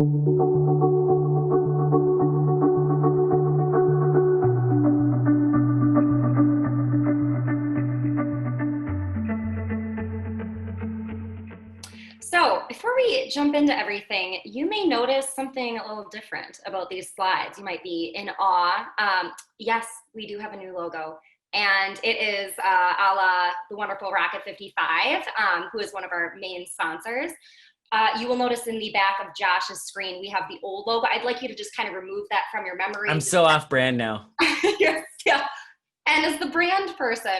So before we jump into everything, you may notice something a little different about these slides. You might be in awe. Yes, we do have a new logo, and it is a la the wonderful Rocket 55, who is one of our main sponsors. You will notice in the back of Josh's screen, we have the old logo. I'd like you to just kind of remove that from your memory. I'm so off brand now. Yes, yeah. And as the brand person,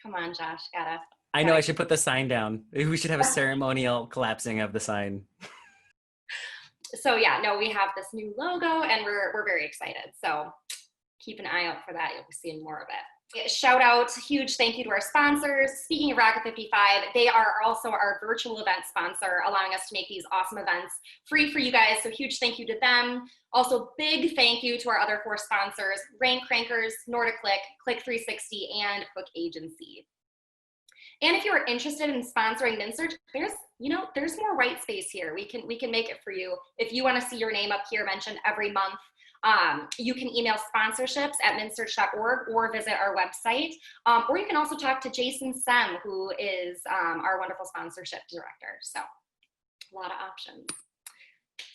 come on, Josh, gotta. I know I should put the sign down. We should have a ceremonial collapsing of the sign. So yeah, no, we have this new logo and we're very excited. So keep an eye out for that. You'll be seeing more of it. Shout out, huge thank you to our sponsors. Speaking of Rocket 55, they are also our virtual event sponsor, allowing us to make these awesome events free for you guys. So huge thank you to them. Also, big thank you to our other 4 sponsors, Rank Crankers, Nordic-Click, Click 360, and Hook Agency. And if you're interested in sponsoring MnSearch, there's more white space here. We can make it for you. If you want to see your name up here mentioned every month, you can email sponsorships at mnsearch.org or visit our website. Or you can also talk to Jason Sem, who is our wonderful sponsorship director. So a lot of options.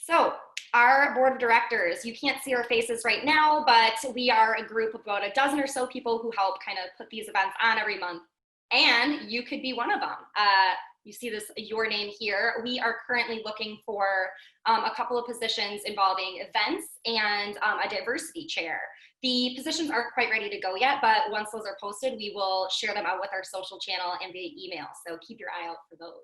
So our board of directors, you can't see our faces right now, but we are a group of about a dozen or so people who help kind of put these events on every month. And you could be one of them. You see your name here. We are currently looking for a couple of positions involving events and a diversity chair. The positions aren't quite ready to go yet, but once those are posted, we will share them out with our social channel and via email. So keep your eye out for those.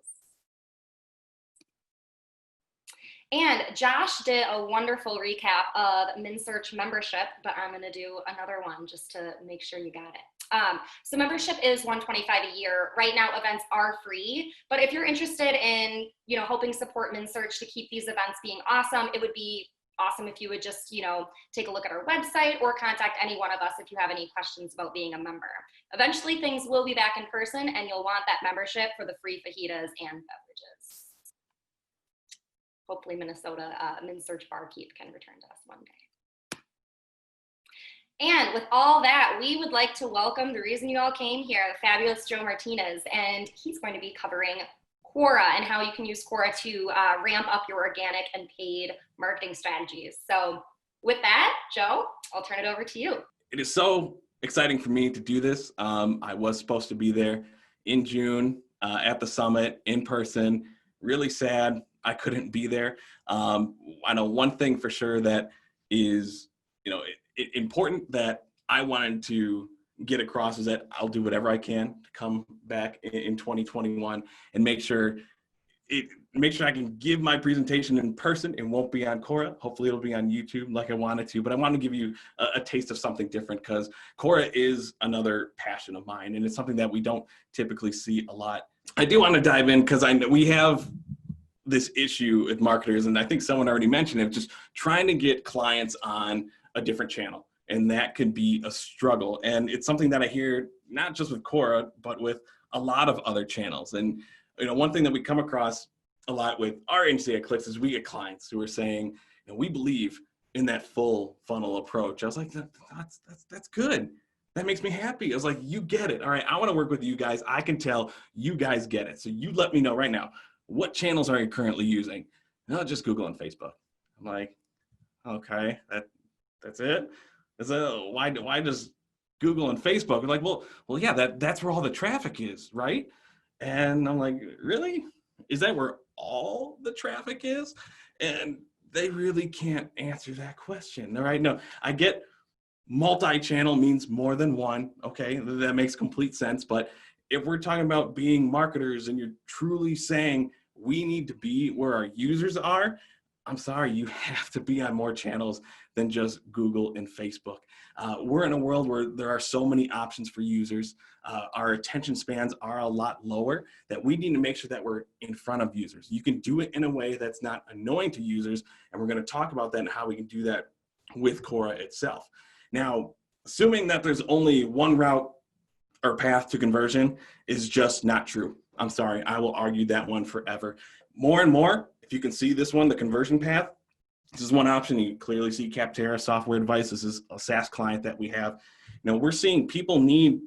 And Josh did a wonderful recap of MnSearch membership, but I'm going to do another one just to make sure you got it. So membership is $125 a year. Right now, events are free, but if you're interested in, helping support MnSearch to keep these events being awesome, it would be awesome if you would just, take a look at our website or contact any one of us if you have any questions about being a member. Eventually, things will be back in person, and you'll want that membership for the free fajitas and beverages. Hopefully Minnesota MnSearch Barkeep can return to us one day. And with all that, we would like to welcome the reason you all came here, the fabulous Joe Martinez, and he's going to be covering Quora and how you can use Quora to ramp up your organic and paid marketing strategies. So with that, Joe, I'll turn it over to you. It is so exciting for me to do this. I was supposed to be there in June at the summit in person. Really sad I couldn't be there. I know one thing for sure that is, important that I wanted to get across is that I'll do whatever I can to come back in 2021 and make sure I can give my presentation in person. It won't be on Quora. Hopefully it'll be on YouTube like I wanted to, but I want to give you a taste of something different because Quora is another passion of mine and it's something that we don't typically see a lot. I do want to dive in because I know we have this issue with marketers, and I think someone already mentioned it, just trying to get clients on a different channel. And that could be a struggle. And it's something that I hear not just with Quora, but with a lot of other channels. And one thing that we come across a lot with our agency at Clix is we get clients who are saying, we believe in that full funnel approach. I was like, that's good. That makes me happy. I was like, you get it. All right, I want to work with you guys. I can tell you guys get it. So you let me know right now, what channels are you currently using? No, just Google and Facebook. I'm like, okay, that's it. Why does Google and Facebook? They're like, well, yeah, that's where all the traffic is, right? And I'm like, really? Is that where all the traffic is? And they really can't answer that question. All right, no, I get multi-channel means more than one. Okay, that makes complete sense. But if we're talking about being marketers and you're truly saying we need to be where our users are, I'm sorry, you have to be on more channels than just Google and Facebook. We're in a world where there are so many options for users. Our attention spans are a lot lower, that we need to make sure that we're in front of users. You can do it in a way that's not annoying to users, and we're going to talk about that and how we can do that with Quora itself. Now, assuming that there's only one route or path to conversion is just not true. I'm sorry, I will argue that one forever. More and more, if you can see this one, the conversion path, This is one option. You clearly see Capterra Software Advice. This is a SaaS client that we have. We're seeing people need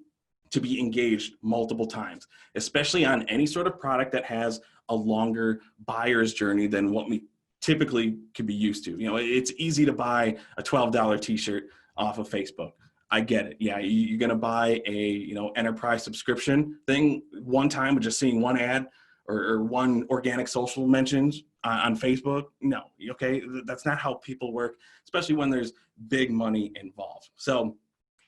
to be engaged multiple times, especially on any sort of product that has a longer buyer's journey than what we typically could be used to. It's easy to buy a $12 t-shirt off of Facebook. I get it. Yeah, you're going to buy a enterprise subscription thing one time with just seeing one ad or one organic social mentions on Facebook. No, okay, that's not how people work, especially when there's big money involved. So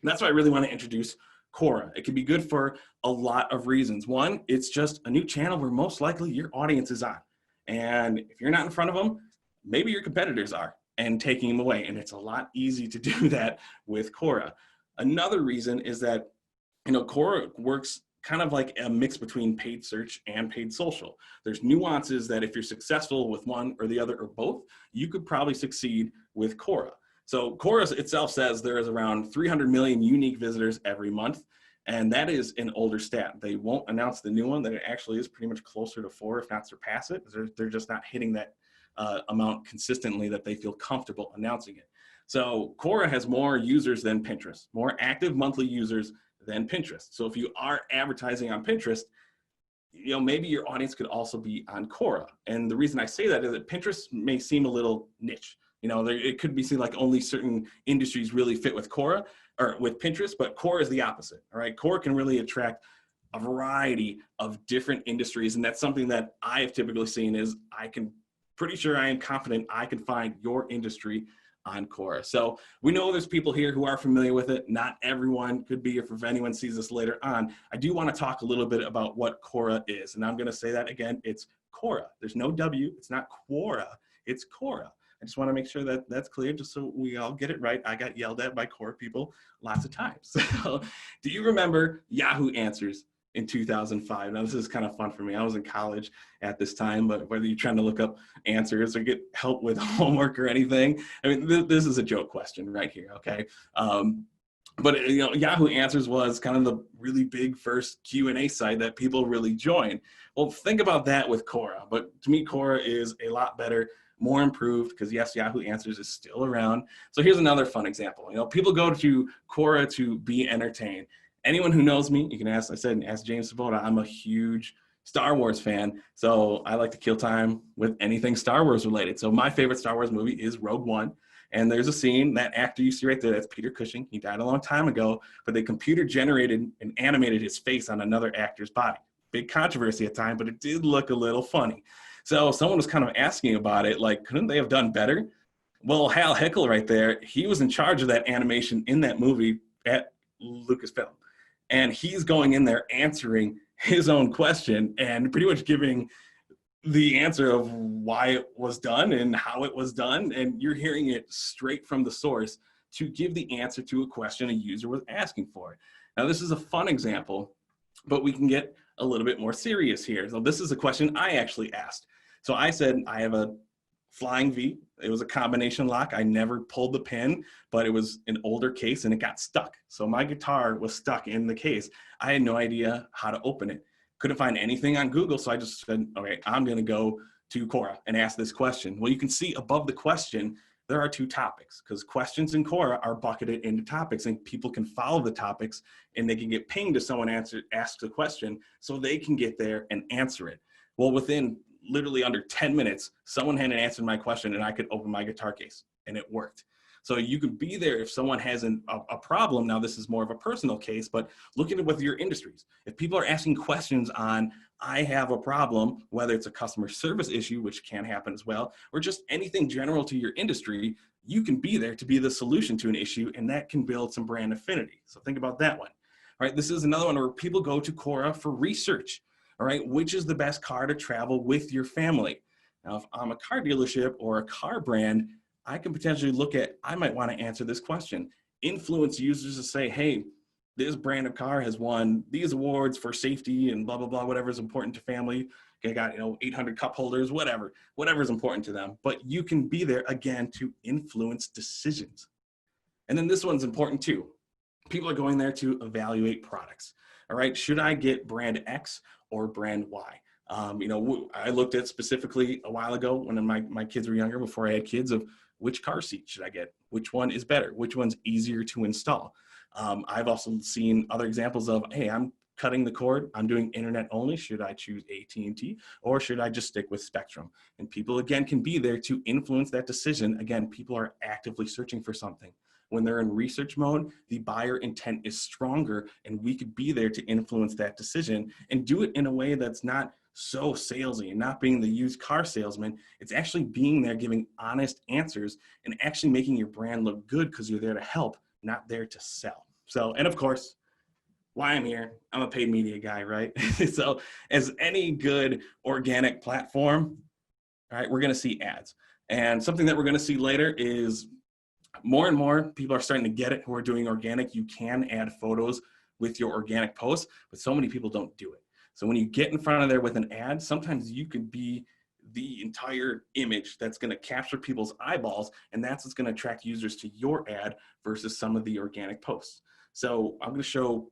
that's why I really want to introduce Quora. It can be good for a lot of reasons. One, it's just a new channel where most likely your audience is on. And if you're not in front of them, maybe your competitors are and taking them away. And it's a lot easy to do that with Quora. Another reason is that, Quora works kind of like a mix between paid search and paid social. There's nuances that if you're successful with one or the other or both, you could probably succeed with Quora. So Quora itself says there is around 300 million unique visitors every month, and that is an older stat. They won't announce the new one, that it actually is pretty much closer to 4, if not surpass it. They're just not hitting that amount consistently that they feel comfortable announcing it. So Quora has more users than Pinterest, more active monthly users than Pinterest. So if you are advertising on Pinterest, maybe your audience could also be on Quora. And the reason I say that is that Pinterest may seem a little niche. It could be seen like only certain industries really fit with Quora or with Pinterest, but Quora is the opposite. All right, Quora can really attract a variety of different industries, and that's something that I have typically seen. Is I am confident I can find your industry on Quora. So we know there's people here who are familiar with it. Not everyone could be, if anyone sees this later on. I do want to talk a little bit about what Quora is, and I'm going to say that again. It's Quora. There's no W. It's not Quora. It's Quora. I just want to make sure that that's clear, just so we all get it right. I got yelled at by Quora people lots of times. So, do you remember Yahoo Answers in 2005? Now, this is kind of fun for me. I was in college at this time, but whether you're trying to look up answers or get help with homework or anything, I mean, this is a joke question right here, okay? But Yahoo Answers was kind of the really big first Q&A site that people really joined. Well, think about that with Quora. But to me, Quora is a lot better, more improved, because yes, Yahoo Answers is still around. So here's another fun example. People go to Quora to be entertained. Anyone who knows me, you can ask James Sabota. I'm a huge Star Wars fan, so I like to kill time with anything Star Wars related. So my favorite Star Wars movie is Rogue One. And there's a scene, that actor you see right there, that's Peter Cushing. He died a long time ago, but they computer generated and animated his face on another actor's body. Big controversy at the time, but it did look a little funny. So someone was kind of asking about it, like, couldn't they have done better? Well, Hal Hickel right there, he was in charge of that animation in that movie at Lucasfilm. And he's going in there answering his own question and pretty much giving the answer of why it was done and how it was done. And you're hearing it straight from the source to give the answer to a question a user was asking for. Now, this is a fun example, but we can get a little bit more serious here. So this is a question I actually asked. So I said, I have a Flying V. It was a combination lock. I never pulled the pin, but it was an older case and it got stuck. So my guitar was stuck in the case. I had no idea how to open it. Couldn't find anything on Google. So I just said, okay, I'm going to go to Quora and ask this question. Well, you can see above the question, there are 2 topics, because questions in Quora are bucketed into topics, and people can follow the topics and they can get pinged if someone asks a question so they can get there and answer it. Well, within literally under 10 minutes, someone had answered my question and I could open my guitar case, and it worked. So you could be there if someone has a problem. Now, this is more of a personal case, but look at it with your industries. If people are asking questions on, I have a problem, whether it's a customer service issue, which can happen as well, or just anything general to your industry, you can be there to be the solution to an issue, and that can build some brand affinity. So think about that one. All right, this is another one where people go to Quora for research. All right, which is the best car to travel with your family? Now, if I'm a car dealership or a car brand, I can potentially look at, I might want to answer this question. Influence users to say, hey, this brand of car has won these awards for safety and blah, blah, blah, whatever is important to family. They got, 800 cup holders, whatever is important to them. But you can be there, again, to influence decisions. And then this one's important too. People are going there to evaluate products. All right, should I get brand X or brand Y? I looked at specifically a while ago when my kids were younger, before I had kids, of which car seat should I get? Which one is better? Which one's easier to install? I've also seen other examples of, hey, I'm cutting the cord, I'm doing internet only. Should I choose AT&T or should I just stick with Spectrum? And people, again, can be there to influence that decision. Again, people are actively searching for something. When they're in research mode, the buyer intent is stronger, and we could be there to influence that decision and do it in a way that's not so salesy and not being the used car salesman. It's actually being there, giving honest answers and actually making your brand look good because you're there to help, not there to sell. So, and of course, why I'm here, I'm a paid media guy, right? So as any good organic platform, right, we're gonna see ads. And something that we're gonna see later is more and more people are starting to get it who are doing organic. You can add photos with your organic posts, but so many people don't do it. So when you get in front of there with an ad, sometimes you could be the entire image that's going to capture people's eyeballs, and that's what's going to attract users to your ad versus some of the organic posts. So I'm going to show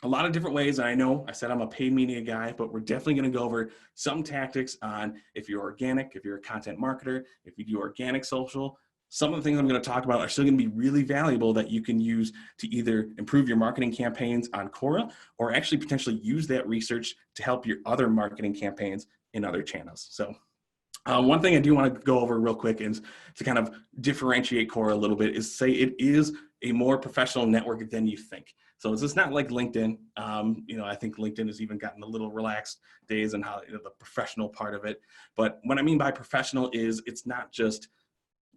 a lot of different ways. And I know I said I'm a paid media guy, but we're definitely going to go over some tactics on if you're organic, if you're a content marketer, if you do organic social. Some of the things I'm going to talk about are still going to be really valuable that you can use to either improve your marketing campaigns on Quora or actually potentially use that research to help your other marketing campaigns in other channels. So one thing I do want to go over real quick is to kind of differentiate Quora a little bit is say it is a more professional network than you think. So it's not like LinkedIn. I think LinkedIn has even gotten a little relaxed days on how the professional part of it. But what I mean by professional is it's not just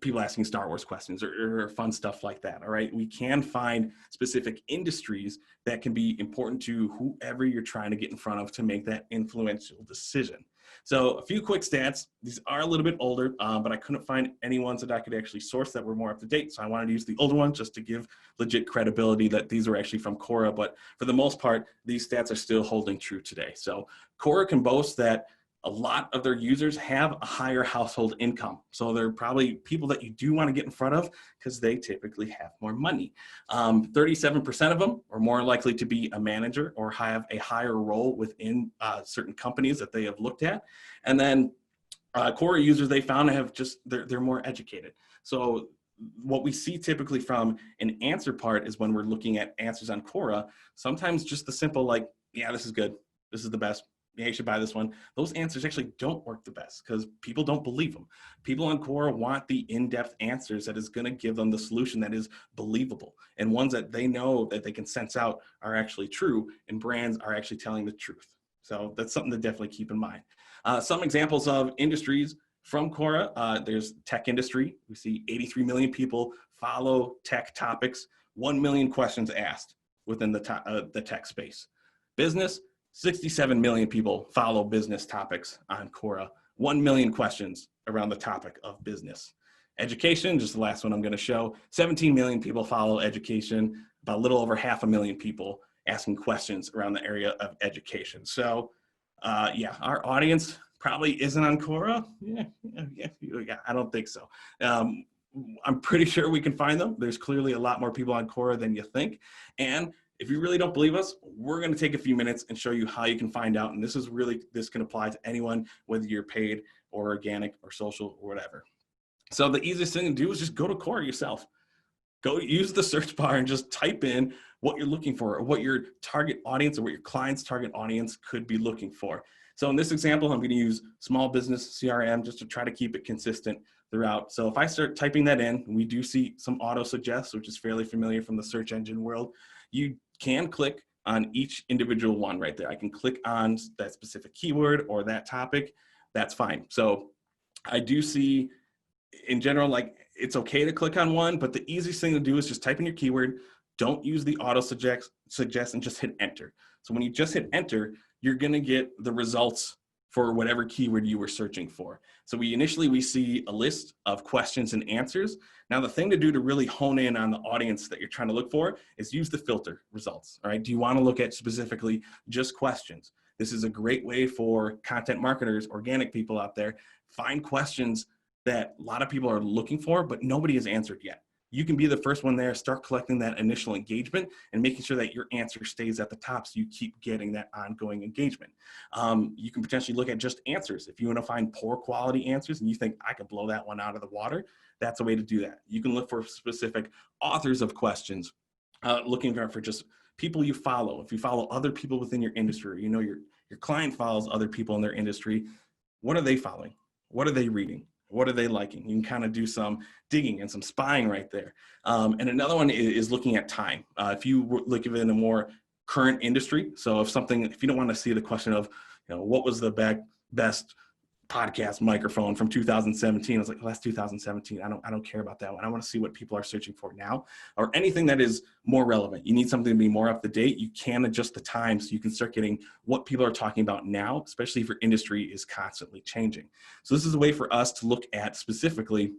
people asking Star Wars questions or fun stuff like that. All right. We can find specific industries that can be important to whoever you're trying to get in front of to make that influential decision. So a few quick stats. These are a little bit older, but I couldn't find any ones that I could actually source that were more up to date. So I wanted to use the older ones just to give legit credibility that these were actually from Quora. But for the most part, these stats are still holding true today. So Quora can boast that a lot of their users have a higher household income. So they're probably people that you do want to get in front of because they typically have more money. 37% of them are more likely to be a manager or have a higher role within certain companies that they have looked at. And then Quora users they found have they're more educated. So what we see typically from an answer part is when we're looking at answers on Quora, sometimes just the simple like, yeah, this is good. This is the best. Yeah, you should buy this one. Those answers actually don't work the best because people don't believe them. People on Quora want the in-depth answers that is going to give them the solution that is believable and ones that they know that they can sense out are actually true and brands are actually telling the truth. So that's something to definitely keep in mind. Some examples of industries from Quora, there's tech industry. We see 83 million people follow tech topics, 1 million questions asked within the tech space. Business, 67 million people follow business topics on Quora. 1 million questions around the topic of business. Education, just the last one I'm going to show. 17 million people follow education. About a little over 500,000 people asking questions around the area of education. So yeah, our audience probably isn't on Quora. Yeah, I don't think so. I'm pretty sure we can find them. There's clearly a lot more people on Quora than you think. And if you really don't believe us, we're going to take a few minutes and show you how you can find out. And this can apply to anyone, whether you're paid or organic or social or whatever. So the easiest thing to do is just go to Quora yourself. Go use the search bar and just type in what you're looking for or what your target audience or what your client's target audience could be looking for. So in this example, I'm going to use small business CRM just to try to keep it consistent throughout. So if I start typing that in, we do see some auto suggest, which is fairly familiar from the search engine world. You can click on each individual one right there. I can click on that specific keyword or that topic. That's fine. So I do see in general, like it's okay to click on one, but the easiest thing to do is just type in your keyword. Don't use the auto suggest and just hit enter. So when you just hit enter, you're going to get the results for whatever keyword you were searching for. So we see a list of questions and answers. Now the thing to do to really hone in on the audience that you're trying to look for is use the filter results. All right. Do you want to look at specifically just questions? This is a great way for content marketers, organic people out there, find questions that a lot of people are looking for, but nobody has answered yet. you can be the first one there, start collecting that initial engagement and making sure that your answer stays at the top so you keep getting that ongoing engagement. You can potentially look at just answers. If you want to find poor quality answers and you think I could blow that one out of the water, that's a way to do that. You can look for specific authors of questions, looking for just people you follow. If you follow other people within your industry, you know your client follows other people in their industry, what are they following? What are they reading? What are they liking? You can kind of do some digging and some spying right there. And another one is looking at time. If you look at it in a more current industry, so if you don't want to see the question of, what was the best podcast microphone from 2017, I was like, well, that's 2017. I don't care about that one. I want to see what people are searching for now, or anything that is more relevant. You need something to be more up to date. You can adjust the time so you can start getting what people are talking about now, especially if your industry is constantly changing. So this is a way for us to look at specifically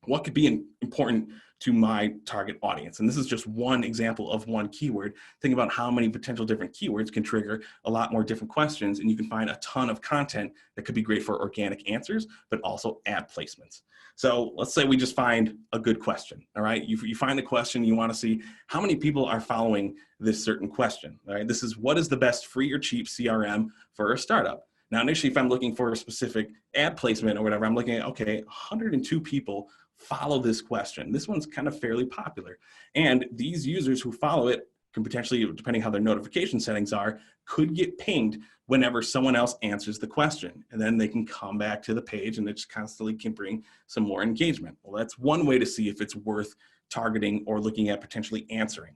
what could be important to my target audience. And this is just one example of one keyword. Think about how many potential different keywords can trigger a lot more different questions, and you can find a ton of content that could be great for organic answers, but also ad placements. So let's say we just find a good question, all right? You find a question, you wanna see how many people are following this certain question, all right? This is, what is the best free or cheap CRM for a startup? Now, initially, if I'm looking for a specific ad placement or whatever, I'm looking at, okay, 102 people follow this question. This one's kind of fairly popular. And these users who follow it can potentially, depending how their notification settings are, could get pinged whenever someone else answers the question. And then they can come back to the page and it just constantly can bring some more engagement. Well, that's one way to see if it's worth targeting or looking at potentially answering.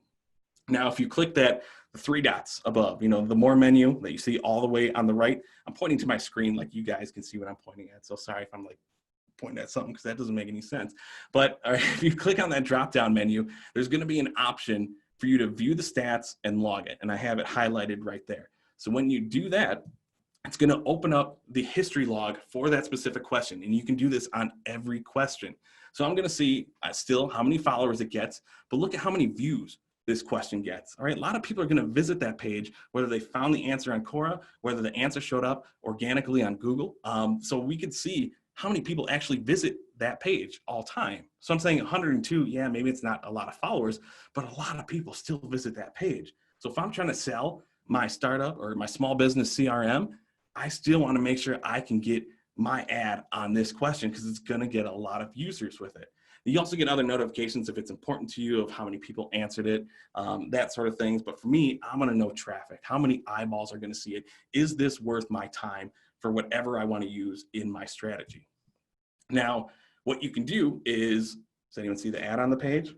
Now, if you click the three dots above, the more menu that you see all the way on the right, I'm pointing to my screen like you guys can see what I'm pointing at. So sorry if I'm like pointing at something because that doesn't make any sense. But if you click on that drop-down menu, there's going to be an option for you to view the stats and log it. And I have it highlighted right there. So when you do that, it's going to open up the history log for that specific question. And you can do this on every question. So I'm going to see still how many followers it gets, but look at how many views this question gets. All right, a lot of people are going to visit that page, whether they found the answer on Quora, whether the answer showed up organically on Google. So we could see how many people actually visit that page all time. So I'm saying 102, yeah, maybe it's not a lot of followers, but a lot of people still visit that page. So if I'm trying to sell my startup or my small business CRM, I still want to make sure I can get my ad on this question because it's going to get a lot of users with it. You also get other notifications if it's important to you of how many people answered it, that sort of things. But for me, I'm going to know traffic. How many eyeballs are going to see it? Is this worth my time for whatever I want to use in my strategy? Now, what you can do is, does anyone see the ad on the page?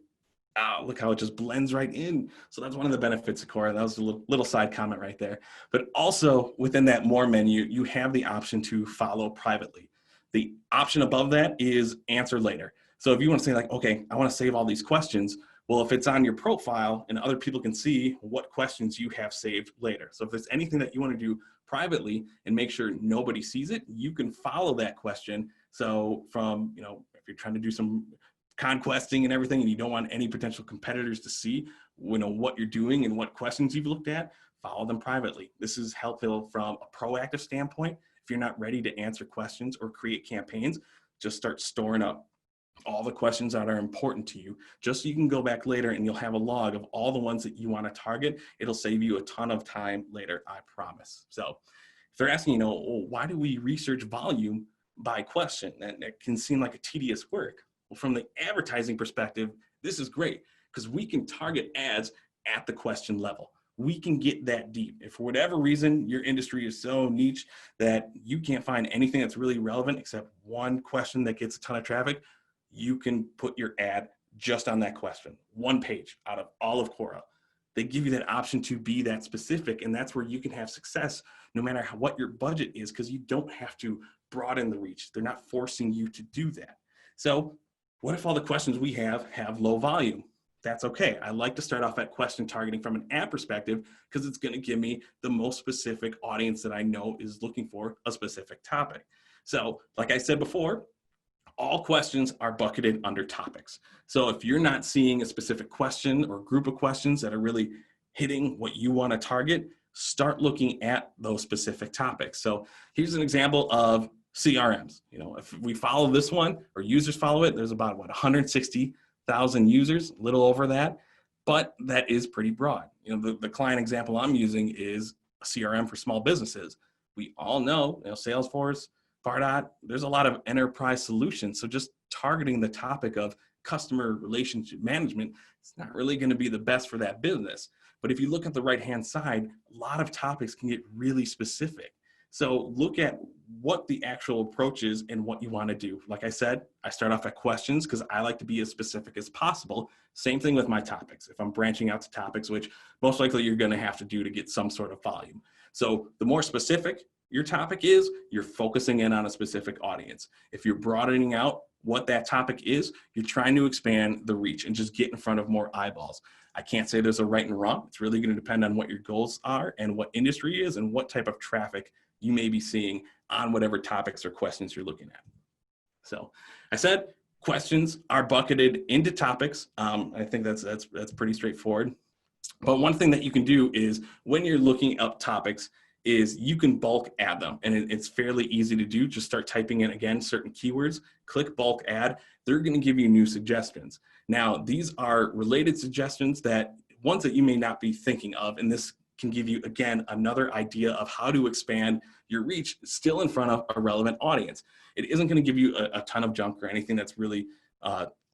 Oh, look how it just blends right in. So that's one of the benefits of Quora. That was a little side comment right there. But also within that more menu, you have the option to follow privately. The option above that is answer later. So if you want to say like, okay, I want to save all these questions, well, if it's on your profile and other people can see what questions you have saved later. So if there's anything that you want to do privately and make sure nobody sees it, you can follow that question. So from, if you're trying to do some conquesting and everything and you don't want any potential competitors to see, what you're doing and what questions you've looked at, follow them privately. This is helpful from a proactive standpoint. If you're not ready to answer questions or create campaigns, just start storing up all the questions that are important to you, just so you can go back later and you'll have a log of all the ones that you want to target. It'll save you a ton of time later, I promise. So if they're asking, why do we research volume by question? That can seem like a tedious work. Well, from the advertising perspective, this is great because we can target ads at the question level. We can get that deep. If for whatever reason your industry is so niche that you can't find anything that's really relevant except one question that gets a ton of traffic, you can put your ad just on that question, one page out of all of Quora. They give you that option to be that specific, and that's where you can have success no matter what your budget is, because you don't have to broaden the reach. They're not forcing you to do that. So what if all the questions we have low volume? That's okay. I like to start off at question targeting from an ad perspective because it's going to give me the most specific audience that I know is looking for a specific topic. So like I said before, all questions are bucketed under topics. So if you're not seeing a specific question or group of questions that are really hitting what you want to target, start looking at those specific topics. So here's an example of CRMs. If we follow this one or users follow it, there's about 160 1,000 users, a little over that, but that is pretty broad. The client example I'm using is a CRM for small businesses. We all know, Salesforce, Pardot, there's a lot of enterprise solutions. So just targeting the topic of customer relationship management, it's not really going to be the best for that business. But if you look at the right-hand side, a lot of topics can get really specific. So look at what the actual approach is and what you want to do. Like I said, I start off at questions because I like to be as specific as possible. Same thing with my topics. If I'm branching out to topics, which most likely you're going to have to do to get some sort of volume. So the more specific your topic is, you're focusing in on a specific audience. If you're broadening out what that topic is, you're trying to expand the reach and just get in front of more eyeballs. I can't say there's a right and wrong. It's really going to depend on what your goals are and what industry is and what type of traffic you may be seeing on whatever topics or questions you're looking at. So I said questions are bucketed into topics. I think that's pretty straightforward. But one thing that you can do is when you're looking up topics is you can bulk add them, and it's fairly easy to do. Just start typing in, again, certain keywords, click bulk add. They're going to give you new suggestions. Now, these are related suggestions, ones that you may not be thinking of, and this can give you, again, another idea of how to expand your reach still in front of a relevant audience. It isn't going to give you a ton of junk or anything that's really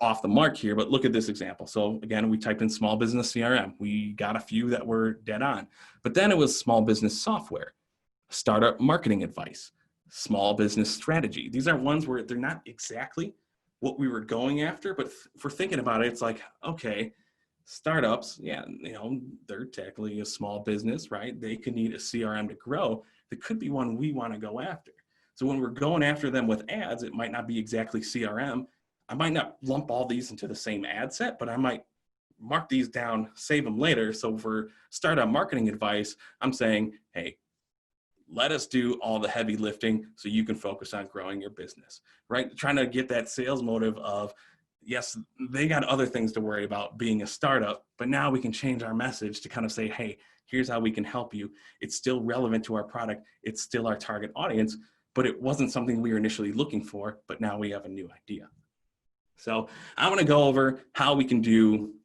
off the mark here, but look at this example. So again, we typed in small business CRM. We got a few that were dead on, but then it was small business software, startup marketing advice, small business strategy. These are ones where they're not exactly what we were going after, but for thinking about it, it's like, okay, startups, yeah, they're technically a small business, right? They could need a CRM to grow. That could be one we want to go after. So when we're going after them with ads, it might not be exactly CRM. I might not lump all these into the same ad set, but I might mark these down, save them later. So for startup marketing advice, I'm saying, hey, let us do all the heavy lifting so you can focus on growing your business, right? Trying to get that sales motive of, yes, they got other things to worry about being a startup, but now we can change our message to kind of say, hey, here's how we can help you. It's still relevant to our product. It's still our target audience, but it wasn't something we were initially looking for, but now we have a new idea. So I want to go over how we can do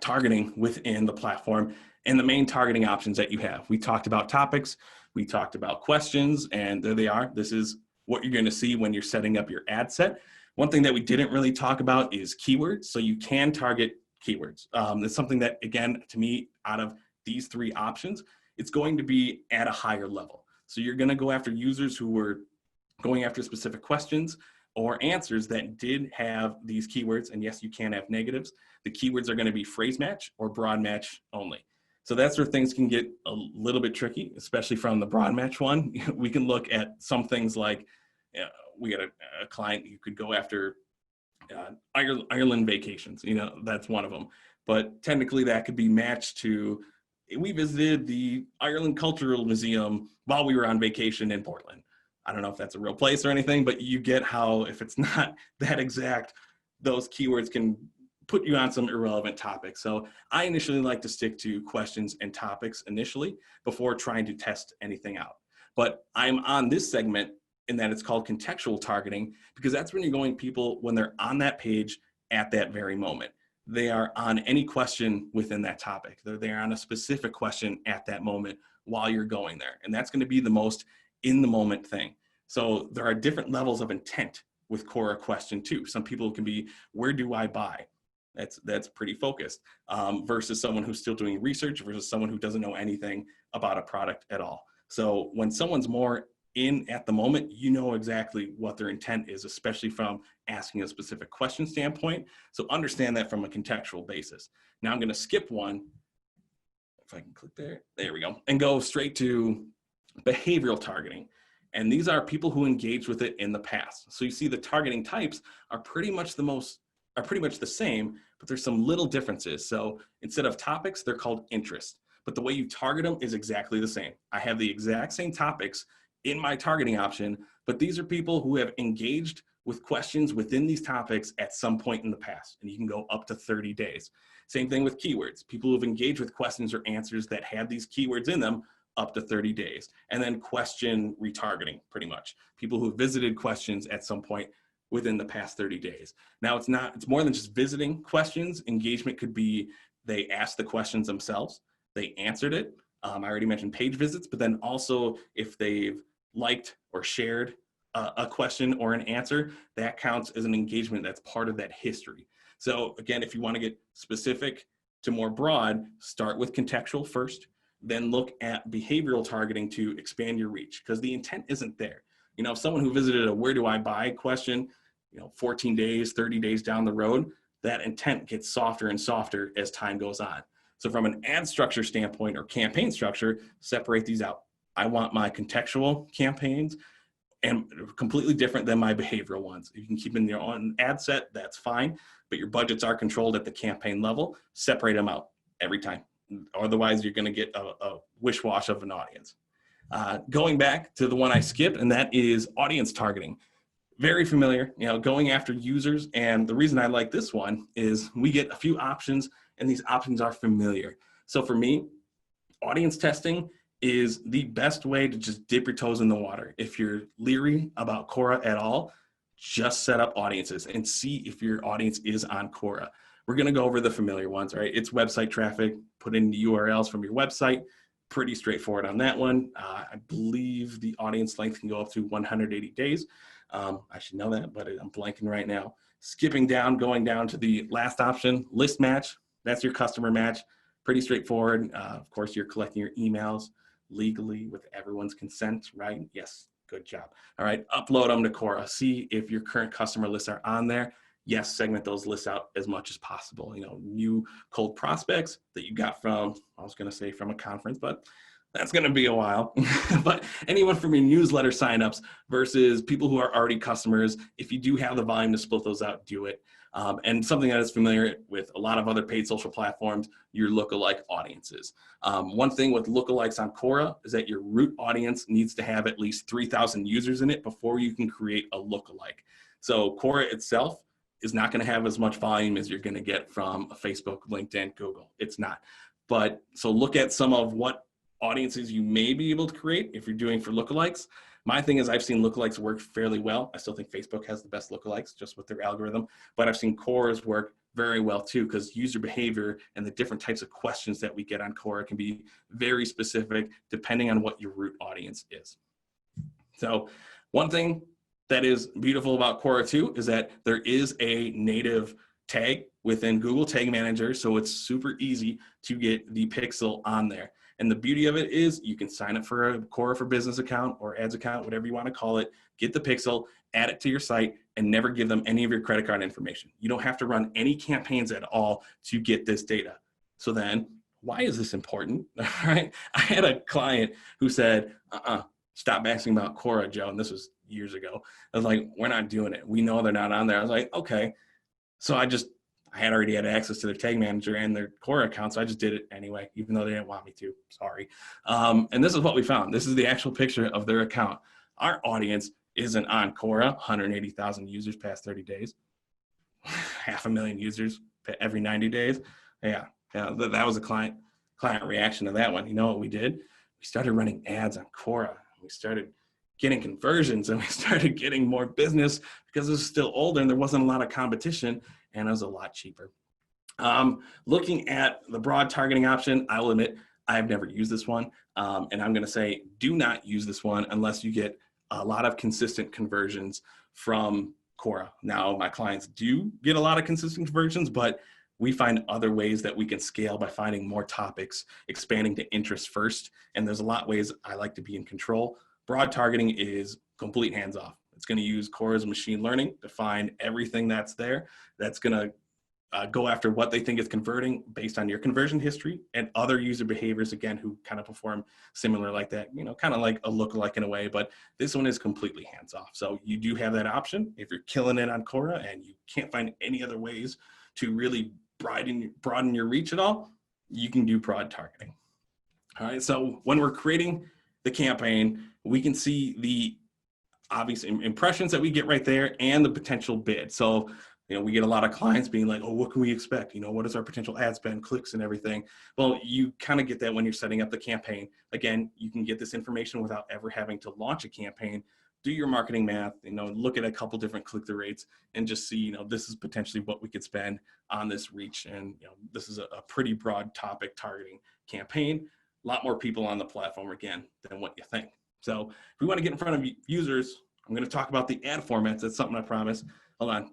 targeting within the platform and the main targeting options that you have. We talked about topics, we talked about questions, and there they are. This is what you're going to see when you're setting up your ad set. One thing that we didn't really talk about is keywords. So you can target keywords. It's something that, again, to me, out of these three options, it's going to be at a higher level. So you're going to go after users who were going after specific questions or answers that did have these keywords. And yes, you can have negatives. The keywords are going to be phrase match or broad match only. So that's where things can get a little bit tricky, especially from the broad match one. We can look at some things like, we got a client who could go after Ireland vacations. That's one of them. But technically that could be matched to, we visited the Ireland Cultural Museum while we were on vacation in Portland. I don't know if that's a real place or anything, but you get how if it's not that exact, those keywords can put you on some irrelevant topics. So I initially like to stick to questions and topics initially before trying to test anything out. But I'm on this segment in that it's called contextual targeting, because that's when you're going people when they're on that page at that very moment. They are on any question within that topic. They're on a specific question at that moment while you're going there. And that's going to be the most in the moment thing. So there are different levels of intent with Quora question too. Some people can be, where do I buy? That's pretty focused versus someone who's still doing research versus someone who doesn't know anything about a product at all. So when someone's more in at the moment, you know exactly what their intent is, especially from asking a specific question standpoint. So understand that from a contextual basis. Now I'm going to skip one. If I can click there we go, and go straight to behavioral targeting. And these are people who engaged with it in the past. So you see the targeting types are pretty much the same, but there's some little differences. So instead of topics, they're called interests, but the way you target them is exactly the same. I have the exact same topics in my targeting option, but these are people who have engaged with questions within these topics at some point in the past, and you can go up to 30 days. Same thing with keywords. People who have engaged with questions or answers that have these keywords in them up to 30 days. And then question retargeting, pretty much. People who visited questions at some point within the past 30 days. Now it's more than just visiting questions. Engagement could be they asked the questions themselves, they answered it. I already mentioned page visits, but then also if they've liked or shared a question or an answer, that counts as an engagement that's part of that history. So again, if you want to get specific to more broad, start with contextual first, then look at behavioral targeting to expand your reach, because the intent isn't there. You know, if someone who visited a where do I buy question, 14 days, 30 days down the road, that intent gets softer and softer as time goes on. So from an ad structure standpoint or campaign structure, separate these out. I want my contextual campaigns and completely different than my behavioral ones. You can keep in your own ad set, that's fine, but your budgets are controlled at the campaign level. Separate them out every time. Otherwise, you're going to get a wish-wash of an audience. Going back to the one I skipped, and that is audience targeting. Very familiar, going after users. And the reason I like this one is we get a few options, and these options are familiar. So for me, audience testing is the best way to just dip your toes in the water. If you're leery about Quora at all, just set up audiences and see if your audience is on Quora. We're going to go over the familiar ones, right? It's website traffic, put in the URLs from your website. Pretty straightforward on that one. I believe the audience length can go up to 180 days. I should know that, but I'm blanking right now. Skipping down, going down to the last option, list match. That's your customer match. Pretty straightforward. Of course, you're collecting your emails legally with everyone's consent, right? Yes, good job. All right, upload them to Quora. See if your current customer lists are on there. Yes, segment those lists out as much as possible. New cold prospects that you got from, I was going to say from a conference, but that's going to be a while. But anyone from your newsletter signups versus people who are already customers, if you do have the volume to split those out, do it. And something that is familiar with a lot of other paid social platforms, your lookalike audiences. One thing with lookalikes on Quora is that your root audience needs to have at least 3,000 users in it before you can create a lookalike. So Quora itself is not going to have as much volume as you're going to get from a Facebook, LinkedIn, Google. It's not. But so look at some of what audiences you may be able to create if you're doing for lookalikes. My thing is I've seen lookalikes work fairly well. I still think Facebook has the best lookalikes just with their algorithm, but I've seen Quora's work very well too, because user behavior and the different types of questions that we get on Quora can be very specific depending on what your root audience is. So one thing that is beautiful about Quora too is that there is a native tag within Google Tag Manager, so it's super easy to get the pixel on there. And the beauty of it is you can sign up for a Quora for Business account or ads account, whatever you want to call it, get the pixel, add it to your site, and never give them any of your credit card information. You don't have to run any campaigns at all to get this data. So then, why is this important? All right. I had a client who said, stop asking about Quora, Joe. And this was years ago. I was like, we're not doing it. We know they're not on there. I was like, okay. So I had already had access to their tag manager and their Quora account, so I just did it anyway, even though they didn't want me to. Sorry. And this is what we found. This is the actual picture of their account. Our audience isn't on Quora. 180,000 users past 30 days. 500,000 users every 90 days. Yeah, that was a client reaction to that one. You know what we did? We started running ads on Quora. We started getting conversions and we started getting more business because it was still older and there wasn't a lot of competition and it was a lot cheaper. Looking at the broad targeting option, I will admit I've never used this one. And I'm going to say do not use this one unless you get a lot of consistent conversions from Quora. Now, my clients do get a lot of consistent conversions, but we find other ways that we can scale by finding more topics, expanding to interest first. And there's a lot of ways I like to be in control. Broad targeting is complete hands-off. It's going to use Quora's machine learning to find everything that's there. That's going to go after what they think is converting based on your conversion history and other user behaviors, again, who kind of perform similar like that, kind of like a lookalike in a way, but this one is completely hands-off. So you do have that option. If you're killing it on Quora and you can't find any other ways to really broaden your reach at all, you can do broad targeting. All right, so when we're creating the campaign, we can see the obvious impressions that we get right there and the potential bid. So, we get a lot of clients being like, oh, what can we expect? What is our potential ad spend, clicks and everything? Well, you kind of get that when you're setting up the campaign. Again, you can get this information without ever having to launch a campaign do your marketing math, look at a couple different click-through rates and just see, this is potentially what we could spend on this reach. And, this is a pretty broad topic targeting campaign, a lot more people on the platform again than what you think. So if we want to get in front of users, I'm going to talk about the ad formats. That's something I promise. Hold on.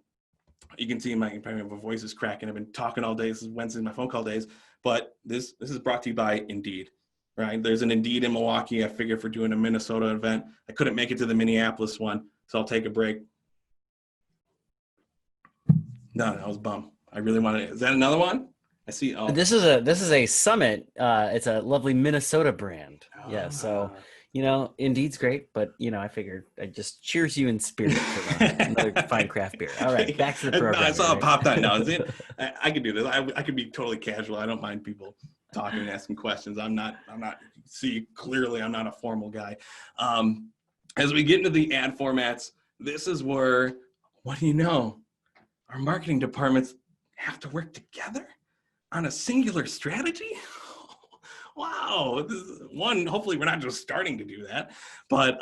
You can see my voice is cracking. I've been talking all day. This is Wednesday, my phone call days, but this is brought to you by Indeed. Right? There's an Indeed in Milwaukee. I figured for doing a Minnesota event, I couldn't make it to the Minneapolis one, so I'll take a break. No, that was bum. I really wanted it. Is that another one? I see. Oh. This is a summit. It's a lovely Minnesota brand. Yeah. So, Indeed's great, but I figured I just cheers you in spirit for another fine craft beer. All right, back to the program. I saw it pop that now. I could do this. I could be totally casual. I don't mind people talking and asking questions. I'm not, see, clearly I'm not a formal guy. As we get into the ad formats, this is where, what do you know? Our marketing departments have to work together on a singular strategy. Wow. This is one, hopefully we're not just starting to do that, but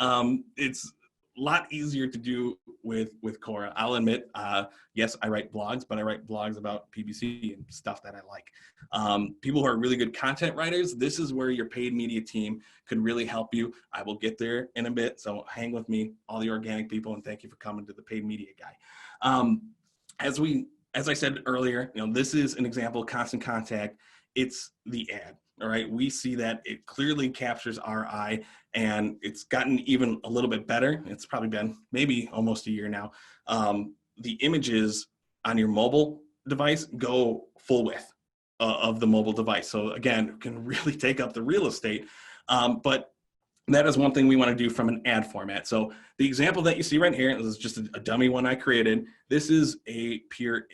it's a lot easier to do with Quora. I'll admit, yes, I write blogs, but I write blogs about PPC and stuff that I like. People who are really good content writers, this is where your paid media team could really help you. I will get there in a bit, so hang with me, all the organic people, and thank you for coming to the paid media guy. As I said earlier, this is an example of Constant Contact. It's the ad. All right, we see that it clearly captures our eye, and it's gotten even a little bit better. It's probably been maybe almost a year now. The images on your mobile device go full width of the mobile device. So again, it can really take up the real estate. But that is one thing we want to do from an ad format. So the example that you see right here, this is just a dummy one I created. This is a pure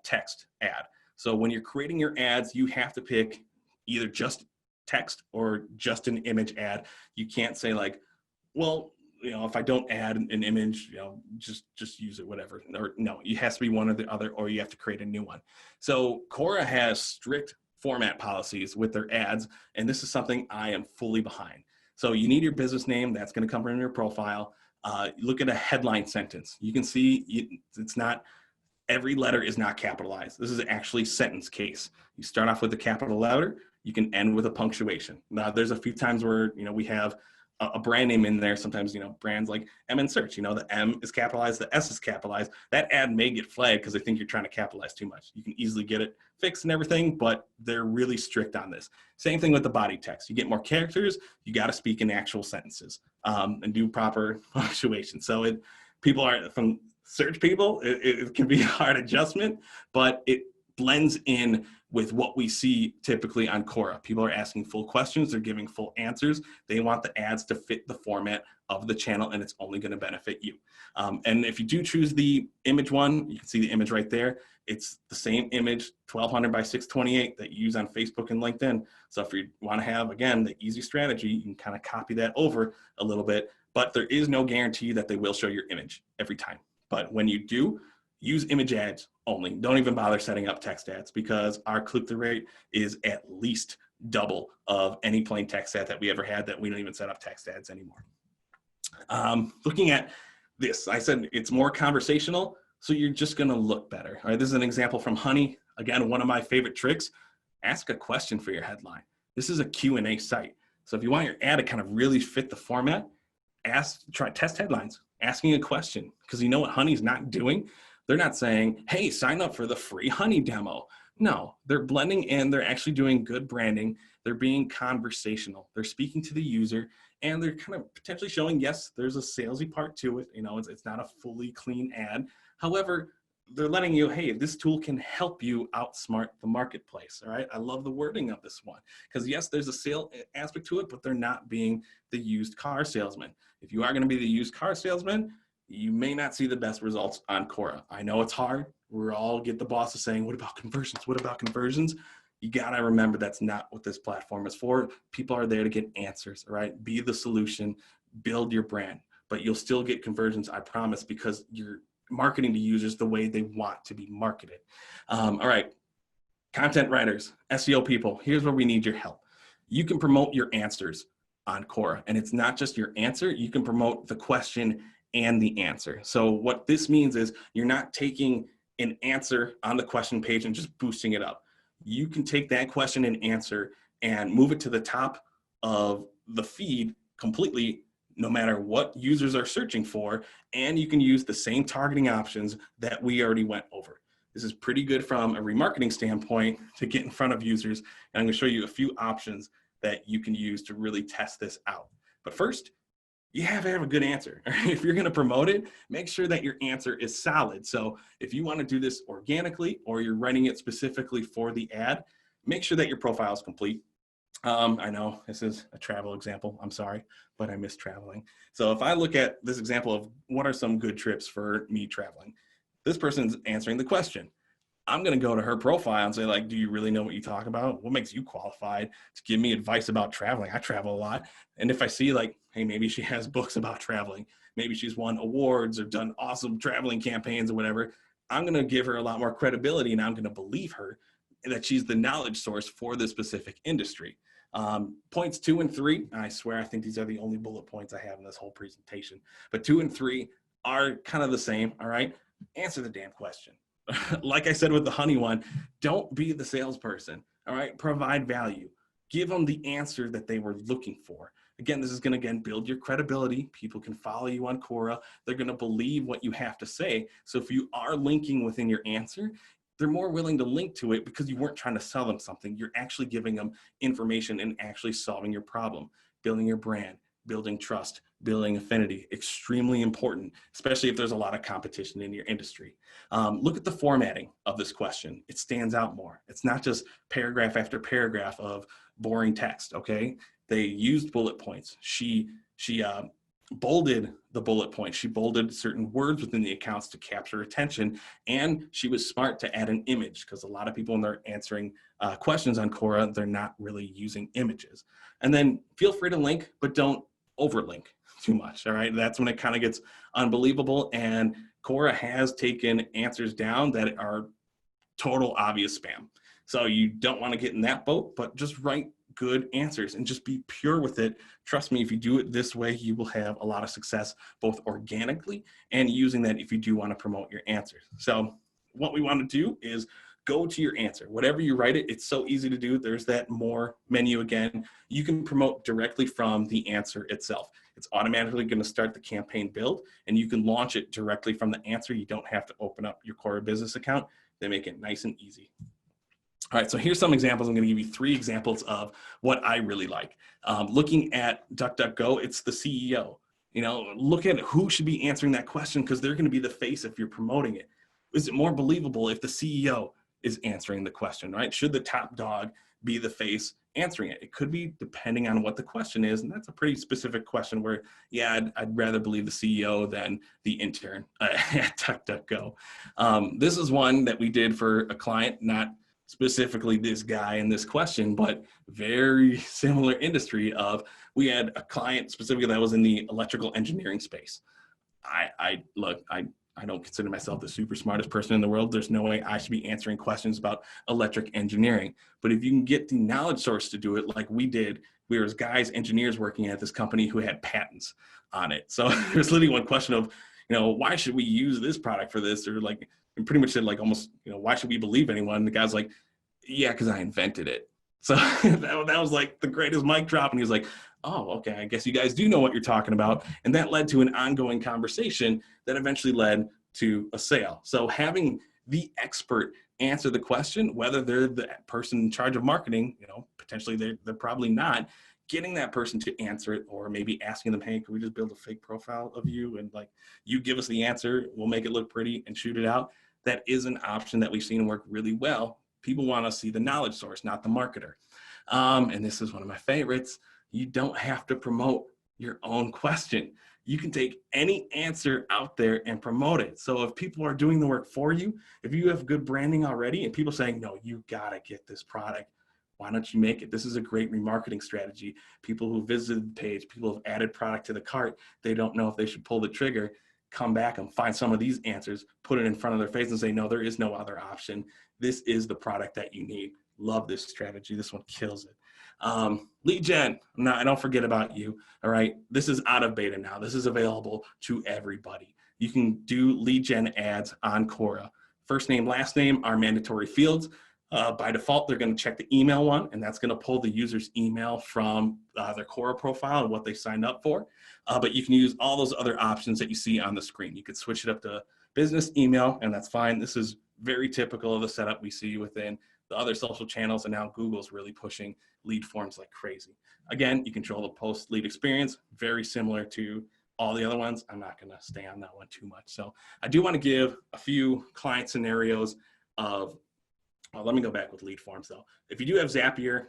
text ad. So when you're creating your ads, you have to pick either just text or just an image ad. You can't say like, well, if I don't add an image, just use it, whatever. Or no, it has to be one or the other, or you have to create a new one. So Quora has strict format policies with their ads, and this is something I am fully behind. So you need your business name. That's going to come from your profile. Look at a headline sentence. You can see it's not, every letter is not capitalized. This is actually sentence case. You start off with a capital letter. You can end with a punctuation. Now, there's a few times where, we have a brand name in there. Sometimes, brands like MnSearch, the M is capitalized, the S is capitalized. That ad may get flagged because they think you're trying to capitalize too much. You can easily get it fixed and everything, but they're really strict on this. Same thing with the body text. You get more characters, you got to speak in actual sentences and do proper punctuation. So people are, from search people, it can be a hard adjustment, but it blends in with what we see typically on Quora. People are asking full questions, they're giving full answers. They want the ads to fit the format of the channel, and it's only going to benefit you. And if you do choose the image one, you can see the image right there. It's the same image, 1200 by 628 that you use on Facebook and LinkedIn. So if you want to have, again, the easy strategy, you can kind of copy that over a little bit, but there is no guarantee that they will show your image every time. But when you do, use image ads only. Don't even bother setting up text ads, because our click-through rate is at least double of any plain text ad that we ever had, that we don't even set up text ads anymore. Looking at this, I said it's more conversational, so you're just gonna look better. All right, this is an example from Honey. Again, one of my favorite tricks, ask a question for your headline. This is a Q&A site. So if you want your ad to kind of really fit the format, try test headlines, asking a question, because you know what Honey's not doing? They're not saying, hey, sign up for the free Honey demo. No, they're blending in, they're actually doing good branding, they're being conversational, they're speaking to the user, and they're kind of potentially showing, yes, there's a salesy part to it, it's not a fully clean ad. However, they're letting you, hey, this tool can help you outsmart the marketplace, all right? I love the wording of this one, because yes, there's a sale aspect to it, but they're not being the used car salesman. If you are gonna be the used car salesman, you may not see the best results on Quora. I know it's hard. We're all get the bosses saying, what about conversions? What about conversions? You gotta remember that's not what this platform is for. People are there to get answers, all right? Be the solution, build your brand, but you'll still get conversions, I promise, because you're marketing to users the way they want to be marketed. All right, content writers, SEO people, here's where we need your help. You can promote your answers on Quora. And it's not just your answer. You can promote the question and the answer. So what this means is you're not taking an answer on the question page and just boosting it up. You can take that question and answer and move it to the top of the feed completely, no matter what users are searching for. And you can use the same targeting options that we already went over. This is pretty good from a remarketing standpoint to get in front of users. And I'm going to show you a few options that you can use to really test this out. But first, you have to have a good answer. If you're going to promote it, make sure that your answer is solid. So if you want to do this organically or you're writing it specifically for the ad, make sure that your profile is complete. I know this is a travel example. I'm sorry, but I miss traveling. So if I look at this example of what are some good trips for me traveling, this person's answering the question. I'm going to go to her profile and say, like, do you really know what you talk about? What makes you qualified to give me advice about traveling? I travel a lot. And if I see like, hey, maybe she has books about traveling, maybe she's won awards or done awesome traveling campaigns or whatever, I'm going to give her a lot more credibility, and I'm going to believe her that she's the knowledge source for this specific industry. Points 2 and 3, I swear, I think these are the only bullet points I have in this whole presentation, but 2 and 3 are kind of the same. All right. Answer the damn question. Like I said with the honey one, don't be the salesperson. All right. Provide value. Give them the answer that they were looking for. Again, this is going to, build your credibility. People can follow you on Quora. They're going to believe what you have to say. So if you are linking within your answer, they're more willing to link to it because you weren't trying to sell them something. You're actually giving them information and actually solving your problem, building your brand, building trust, building affinity. Extremely important, especially if there's a lot of competition in your industry. Look at the formatting of this question. It stands out more. It's not just paragraph after paragraph of boring text, okay? They used bullet points. She bolded the bullet points. She bolded certain words within the accounts to capture attention, and she was smart to add an image, because a lot of people, when they're answering questions on Quora, they're not really using images. And then feel free to link, but don't overlink too much. All right, that's when it kind of gets unbelievable, and Quora has taken answers down that are total obvious spam. So you don't want to get in that boat, but just write good answers and just be pure with it. Trust me, if you do it this way, you will have a lot of success, both organically and using that if you do want to promote your answers. So what we want to do is go to your answer. Whatever you write it, it's so easy to do. There's that more menu again. You can promote directly from the answer itself. It's automatically going to start the campaign build, and you can launch it directly from the answer. You don't have to open up your Quora business account. They make it nice and easy. All right, so here's some examples. I'm going to give you 3 examples of what I really like. Looking at DuckDuckGo, it's the CEO. You know, look at who should be answering that question, because they're going to be the face if you're promoting it. Is it more believable if the CEO is answering the question, right? Should the top dog be the face answering it? It could be, depending on what the question is, and that's a pretty specific question where, yeah, I'd rather believe the CEO than the intern at DuckDuckGo. This is one that we did for a client, not specifically this guy in this question, but very similar industry of, we had a client specifically that was in the electrical engineering space. I don't consider myself the super smartest person in the world. There's no way I should be answering questions about electric engineering. But if you can get the knowledge source to do it like we did, we were guys, engineers working at this company who had patents on it. So there's literally one question of, you know, why should we use this product for this? Or like, and pretty much said like almost, you know, why should we believe anyone? And the guy's like, yeah, because I invented it. So that was like the greatest mic drop. And he was like, oh, okay, I guess you guys do know what you're talking about. And that led to an ongoing conversation that eventually led to a sale. So having the expert answer the question, whether they're the person in charge of marketing, you know, potentially they're probably not, getting that person to answer it, or maybe asking them, hey, can we just build a fake profile of you? And like, you give us the answer, we'll make it look pretty and shoot it out. That is an option that we've seen work really well. People want to see the knowledge source, not the marketer. And this is one of my favorites. You don't have to promote your own question. You can take any answer out there and promote it. So if people are doing the work for you, if you have good branding already and people saying, no, you got to get this product, why don't you make it? This is a great remarketing strategy. People who visited the page, people who have added product to the cart, they don't know if they should pull the trigger, come back and find some of these answers, put it in front of their face and say, no, there is no other option. This is the product that you need. Love this strategy. This one kills it. Lead gen, I don't forget about you. All right. This is out of beta now. This is available to everybody. You can do lead gen ads on Quora. First name, last name are mandatory fields. By default, they're going to check the email one, and that's going to pull the user's email from their Quora profile and what they signed up for. But you can use all those other options that you see on the screen. You could switch it up to business email, and that's fine. This is very typical of the setup we see within the other social channels, and now Google's really pushing lead forms like crazy. Again, you control the post lead experience, very similar to all the other ones. I'm not going to stay on that one too much. So I do want to give a few client scenarios of, well, let me go back with lead forms though. If you do have Zapier,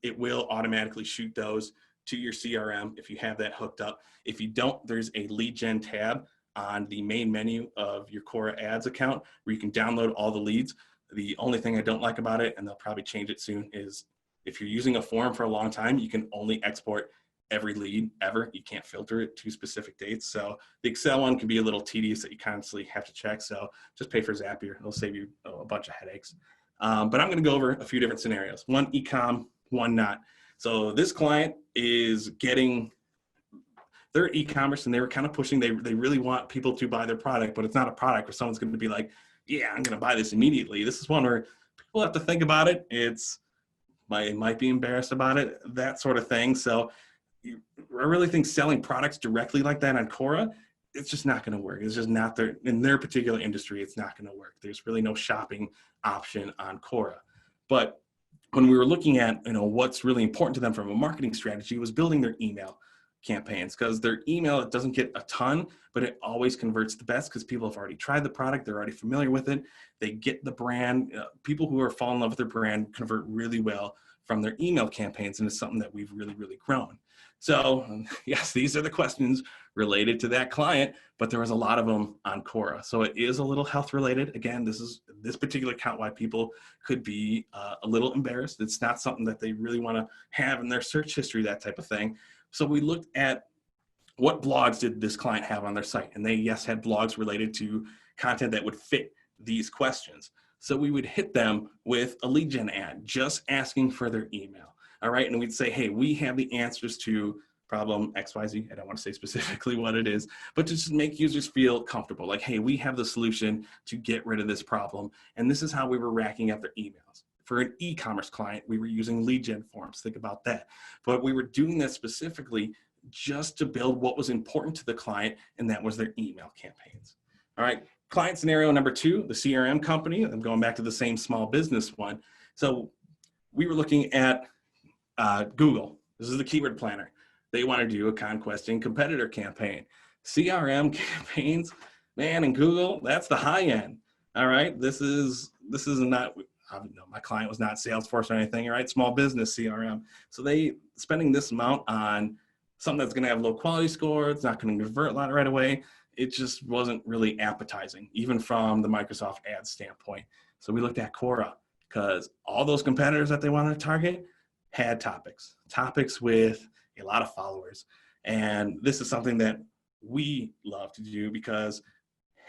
it will automatically shoot those to your CRM if you have that hooked up. If you don't, there's a lead gen tab on the main menu of your Quora ads account where you can download all the leads. The only thing I don't like about it, and they'll probably change it soon, is if you're using a form for a long time, you can only export every lead ever. You can't filter it to specific dates. So the Excel one can be a little tedious that you constantly have to check. So just pay for Zapier. It'll save you a bunch of headaches. But I'm going to go over a few different scenarios. One e-com, one not. So this client is getting their e-commerce, and they were kind of pushing, they really want people to buy their product, but it's not a product where someone's going to be like, yeah, I'm going to buy this immediately. This is one where people have to think about it. Might be embarrassed about it, that sort of thing. So I really think selling products directly like that on Quora, it's just not going to work. It's just not in their particular industry, it's not going to work. There's really no shopping option on Quora. But when we were looking at, what's really important to them from a marketing strategy was building their email campaigns, because their email, it doesn't get a ton, but it always converts the best because people have already tried the product. They're already familiar with it. They get the brand. People who are falling in love with their brand convert really well from their email campaigns, and it's something that we've really, really grown. So yes, these are the questions related to that client, but there was a lot of them on Quora. So it is a little health related. Again, this particular account why people could be a little embarrassed. It's not something that they really want to have in their search history, that type of thing. So we looked at what blogs did this client have on their site, and they, yes, had blogs related to content that would fit these questions. So we would hit them with a lead gen ad, just asking for their email. All right. And we'd say, hey, we have the answers to problem XYZ. I don't want to say specifically what it is, but to just make users feel comfortable. Like, hey, we have the solution to get rid of this problem. And this is how we were racking up their emails. For an e-commerce client, we were using lead gen forms. Think about that. But we were doing that specifically just to build what was important to the client, and that was their email campaigns. All right. Client scenario number 2, the CRM company. I'm going back to the same small business one. So we were looking at Google. This is the keyword planner. They want to do a conquesting competitor campaign. CRM campaigns, man, in Google, that's the high end. All right. This is not, my client was not Salesforce or anything, right? Small business CRM. So they spending this amount on something that's going to have low quality score. It's not going to convert a lot right away. It just wasn't really appetizing, even from the Microsoft Ads standpoint. So we looked at Quora, because all those competitors that they wanted to target had topics with a lot of followers. And this is something that we love to do because,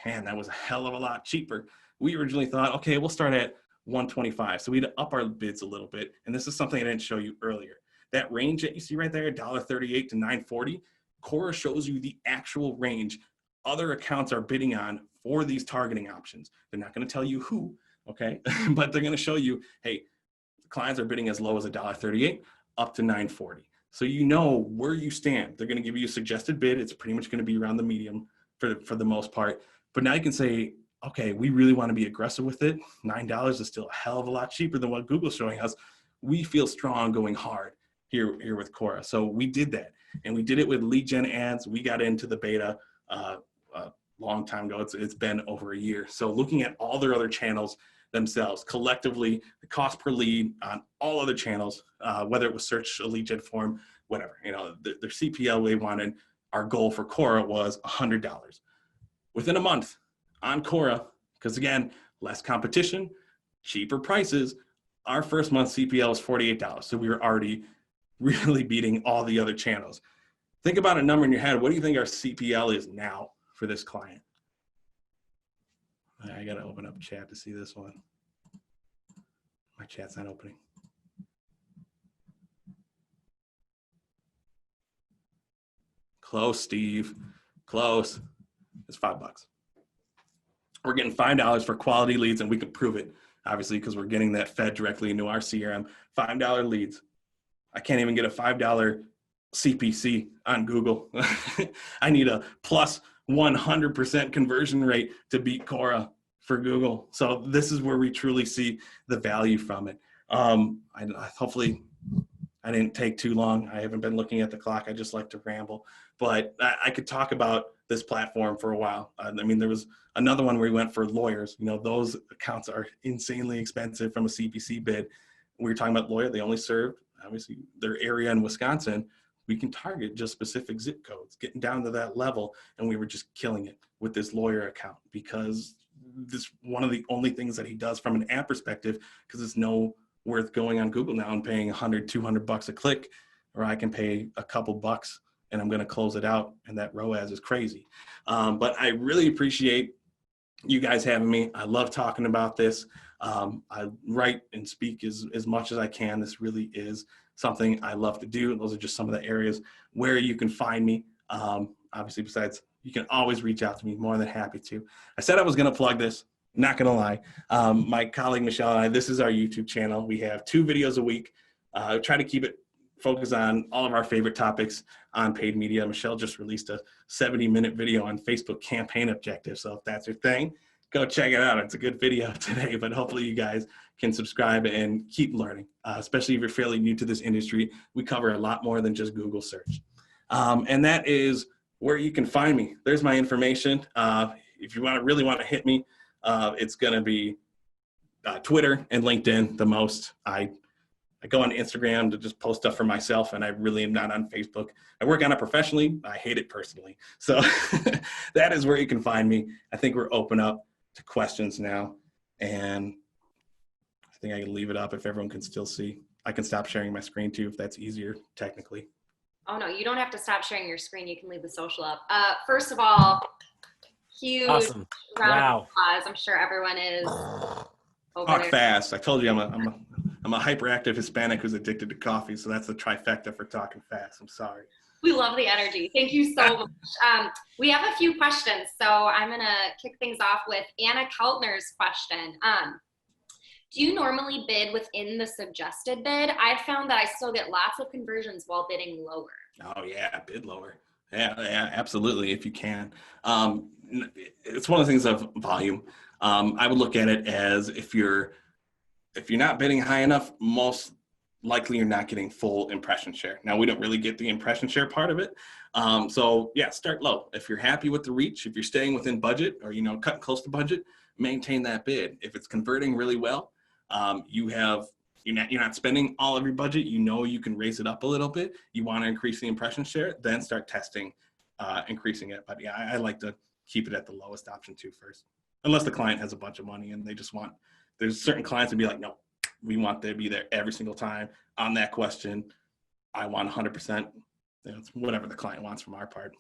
man, that was a hell of a lot cheaper. We originally thought, okay, we'll start at 125. So we'd up our bids a little bit. And this is something I didn't show you earlier. That range that you see right there, $1.38 to $9.40, Quora shows you the actual range other accounts are bidding on for these targeting options. They're not going to tell you who, okay? But they're going to show you, hey, clients are bidding as low as $1.38 up to $9.40. So you know where you stand. They're going to give you a suggested bid. It's pretty much going to be around the medium for the most part. But now you can say, okay, we really want to be aggressive with it. $9 is still a hell of a lot cheaper than what Google's showing us. We feel strong going hard here with Quora. So we did that. And we did it with lead gen ads. We got into the beta a long time ago. It's been over a year. So looking at all their other channels themselves, collectively, the cost per lead on all other channels, whether it was search, a lead gen form, whatever, their CPL they wanted, our goal for Quora was $100. Within a month on Quora, because again, less competition, cheaper prices, our first month CPL was $48. So we were already really beating all the other channels. Think about a number in your head. What do you think our CPL is now for this client? I got to open up chat to see this one. My chat's not opening. Close, Steve. Close. It's $5. We're getting $5 for quality leads, and we can prove it, obviously, because we're getting that fed directly into our CRM. $5 leads. I can't even get a $5 CPC on Google. I need a plus 100% conversion rate to beat Quora for Google. So this is where we truly see the value from it. Hopefully I didn't take too long. I haven't been looking at the clock. I just like to ramble, but I could talk about this platform for a while. I mean, there was another one where we went for lawyers. You know, those accounts are insanely expensive from a CPC bid. We were talking about lawyer. They only served, obviously, their area in Wisconsin. We can target just specific zip codes, getting down to that level. And we were just killing it with this lawyer account because this one of the only things that he does from an ad perspective, because it's no worth going on Google now and paying $100, $200 a click, or I can pay a couple bucks and I'm going to close it out. And that ROAS is crazy. But I really appreciate you guys having me. I love talking about this. I write and speak as much as I can. This really is something I love to do. Those are just some of the areas where you can find me. Obviously, besides, you can always reach out to me. More than happy to. I said I was going to plug this. Not going to lie. My colleague Michelle and I, this is our YouTube channel. We have 2 videos a week. Try to keep it focused on all of our favorite topics on paid media. Michelle just released a 70-minute video on Facebook campaign objectives. So if that's your thing, go check it out. It's a good video today, but hopefully you guys can subscribe and keep learning, especially if you're fairly new to this industry. We cover a lot more than just Google search. And that is where you can find me. There's my information. If you really want to hit me, it's going to be Twitter and LinkedIn the most. I go on Instagram to just post stuff for myself, and I really am not on Facebook. I work on it professionally. I hate it personally. So that is where you can find me. I think we're open up to questions now, and I think I can leave it up if everyone can still see. I can stop sharing my screen too if that's easier technically. Oh no, you don't have to stop sharing your screen. You can leave the social up. First of all, huge Awesome. round Wow. of applause. I'm sure everyone is over Talk there. fast. I told you I'm a hyperactive Hispanic who's addicted to coffee, so that's the trifecta for talking fast. I'm sorry. We love the energy. Thank you so much. We have a few questions, so I'm gonna kick things off with Anna Kaltner's question. Do you normally bid within the suggested bid? I've found that I still get lots of conversions while bidding lower. Oh yeah, bid lower. Yeah, absolutely, if you can. It's one of the things of volume. I would look at it as if you're not bidding high enough, most likely you're not getting full impression share. Now, we don't really get the impression share part of it. So yeah, start low. If you're happy with the reach, if you're staying within budget or, cutting close to budget, maintain that bid. If it's converting really well, you're not spending all of your budget, you can raise it up a little bit. You want to increase the impression share, then start testing, increasing it. But yeah, I like to keep it at the lowest option too first, unless the client has a bunch of money and they just there's certain clients would be like, no, we want to be there every single time on that question. I want 100%. It's whatever the client wants from our part.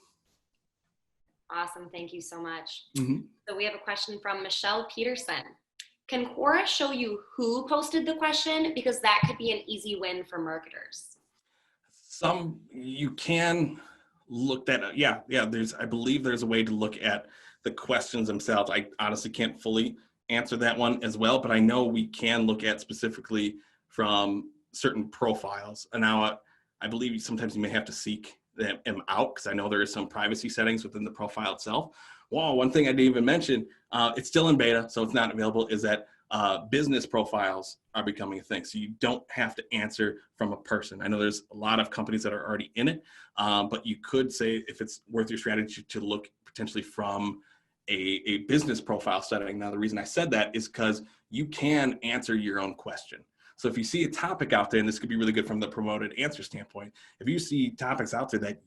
Awesome, thank you so much. Mm-hmm. So we have a question from Michelle Peterson. Can Quora show you who posted the question? Because that could be an easy win for marketers. You can look that up. Yeah. I believe there's a way to look at the questions themselves. I honestly can't fully answer that one as well, but I know we can look at specifically from certain profiles. And now I believe sometimes you may have to seek them out because I know there is some privacy settings within the profile itself. Well, one thing I didn't even mention, it's still in beta, so it's not available, is that business profiles are becoming a thing. So you don't have to answer from a person. I know there's a lot of companies that are already in it, but you could say if it's worth your strategy to look potentially from a business profile setting. Now, the reason I said that is because you can answer your own question. So if you see a topic out there, and this could be really good from the promoted answer standpoint, if you see topics out there that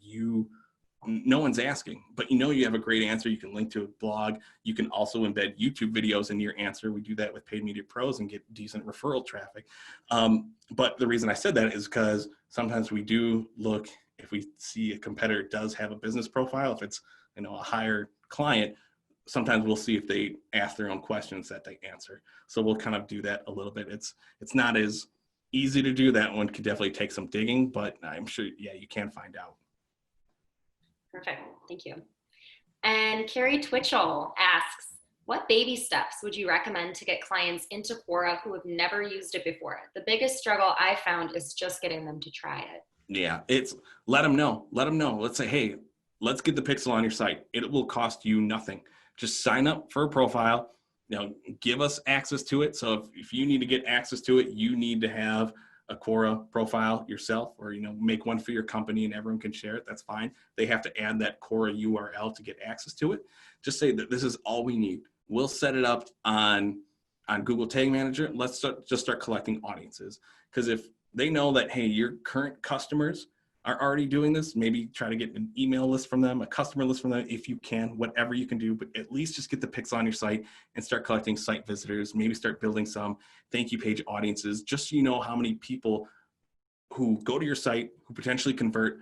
no one's asking, but you have a great answer, you can link to a blog. You can also embed YouTube videos in your answer. We do that with Paid Media Pros and get decent referral traffic. But the reason I said that is because sometimes we do look, if we see a competitor does have a business profile, if it's a higher client, sometimes we'll see if they ask their own questions that they answer. So we'll kind of do that a little bit. It's not as easy to do. That one could definitely take some digging, but I'm sure, yeah, you can find out. Perfect. Thank you. And Carrie Twitchell asks, what baby steps would you recommend to get clients into Quora who have never used it before? The biggest struggle I found is just getting them to try it. Yeah, it's let them know. Let them know. Let's say, hey, let's get the pixel on your site. It will cost you nothing. Just sign up for a profile. Give us access to it. So if you need to get access to it, you need to have a Quora profile yourself, or make one for your company and everyone can share it. That's fine. They have to add that Quora URL to get access to it. Just say that this is all we need. We'll set it up on Google Tag Manager. Let's just start collecting audiences, because if they know that, hey, your current customers are already doing this, maybe try to get an email list from them, a customer list from them, if you can, whatever you can do, but at least just get the pixel on your site and start collecting site visitors, maybe start building some thank you page audiences, just so you know how many people who go to your site, who potentially convert,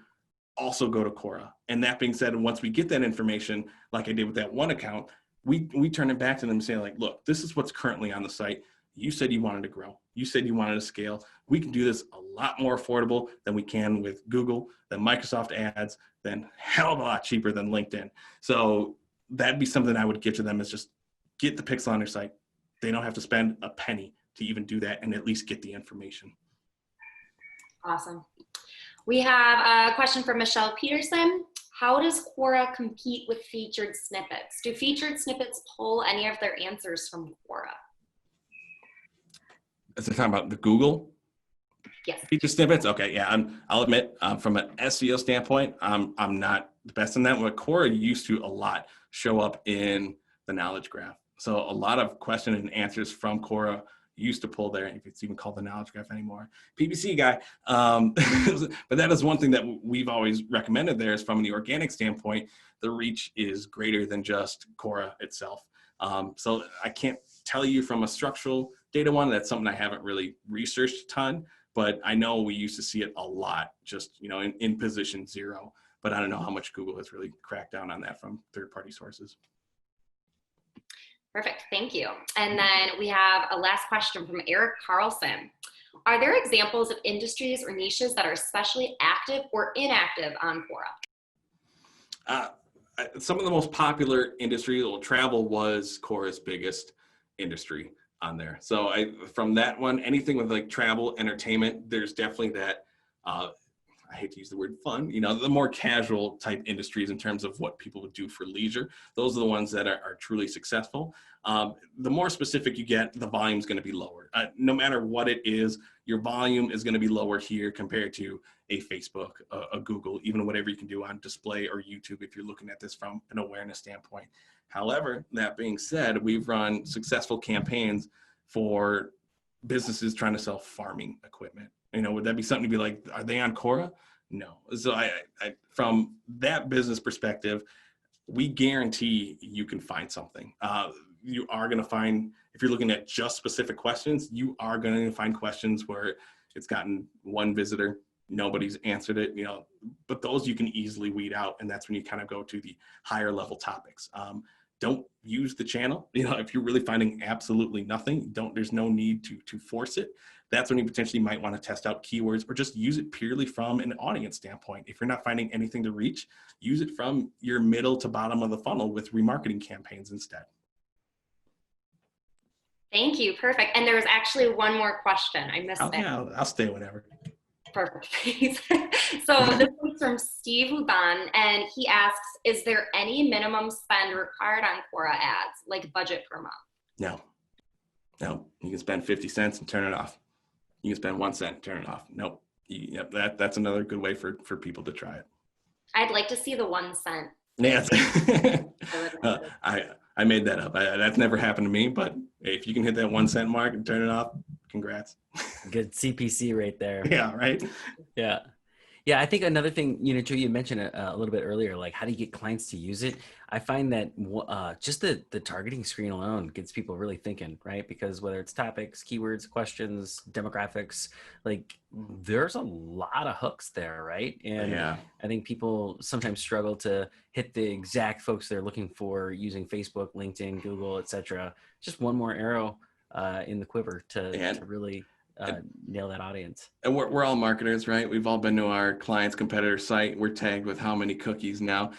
also go to Quora. And that being said, once we get that information, like I did with that one account, we turn it back to them and say, like, look, this is what's currently on the site. You said you wanted to grow. You said you wanted to scale. We can do this a lot more affordable than we can with Google, than Microsoft ads, than hell of a lot cheaper than LinkedIn. So that'd be something I would give to them, is just get the pixel on their site. They don't have to spend a penny to even do that, and at least get the information. Awesome. We have a question from Michelle Peterson. How does Quora compete with featured snippets? Do featured snippets pull any of their answers from Quora? As they're talking about the Google Yes. feature snippets, okay, yeah, I'll admit, from an SEO standpoint, I'm not the best in that. What Quora used to a lot show up in the knowledge graph. So a lot of question and answers from Quora used to pull there, if it's even called the knowledge graph anymore. PPC guy, but that is one thing that we've always recommended there, is from the organic standpoint, the reach is greater than just Quora itself. So I can't tell you from a structural data one, that's something I haven't really researched a ton, but I know we used to see it a lot, just in position 0, but I don't know how much Google has really cracked down on that from third-party sources. Perfect, thank you. And then we have a last question from Eric Carlson. Are there examples of industries or niches that are especially active or inactive on Quora? Some of the most popular industries, well, travel was Quora's biggest industry on there. So from that one, anything with like travel, entertainment, there's definitely that, I hate to use the word fun, the more casual type industries in terms of what people would do for leisure. Those are the ones that are truly successful. The more specific you get, the volume is going to be lower. No matter what it is, your volume is going to be lower here compared to a Facebook, a Google, even whatever you can do on display or YouTube if you're looking at this from an awareness standpoint. However, that being said, we've run successful campaigns for businesses trying to sell farming equipment. Would that be something to be like, are they on Quora? No. So I from that business perspective, we guarantee you can find something. You are going to find, if you're looking at just specific questions, you are going to find questions where it's gotten one visitor, nobody's answered it, but those you can easily weed out. And that's when you kind of go to the higher level topics. Don't use the channel. If you're really finding absolutely nothing, there's no need to force it. That's when you potentially might want to test out keywords, or just use it purely from an audience standpoint. If you're not finding anything to reach, use it from your middle to bottom of the funnel with remarketing campaigns instead. Thank you, perfect. And there was actually one more question. I missed it. Yeah, I'll stay whenever. Perfect. So this is from Steve Luban, and he asks, is there any minimum spend required on Quora ads, like budget per month? No. You can spend 50 cents and turn it off. You can spend 1 cent and turn it off. Nope. That's another good way for people to try it. I'd like to see the 1 cent. Yeah. I made that up. That's never happened to me, but if you can hit that 1 cent mark and turn it off, congrats. Good CPC right there. Yeah, right? Yeah. Yeah, I think another thing, Joe, you mentioned a little bit earlier, like how do you get clients to use it? I find that just the targeting screen alone gets people really thinking, right? Because whether it's topics, keywords, questions, demographics, like there's a lot of hooks there, right? And Yeah. I think people sometimes struggle to hit the exact folks they're looking for using Facebook, LinkedIn, Google, etc. Just one more arrow in the quiver to really nail that audience. And we're all marketers, right? We've all been to our client's competitor site. We're tagged with how many cookies now.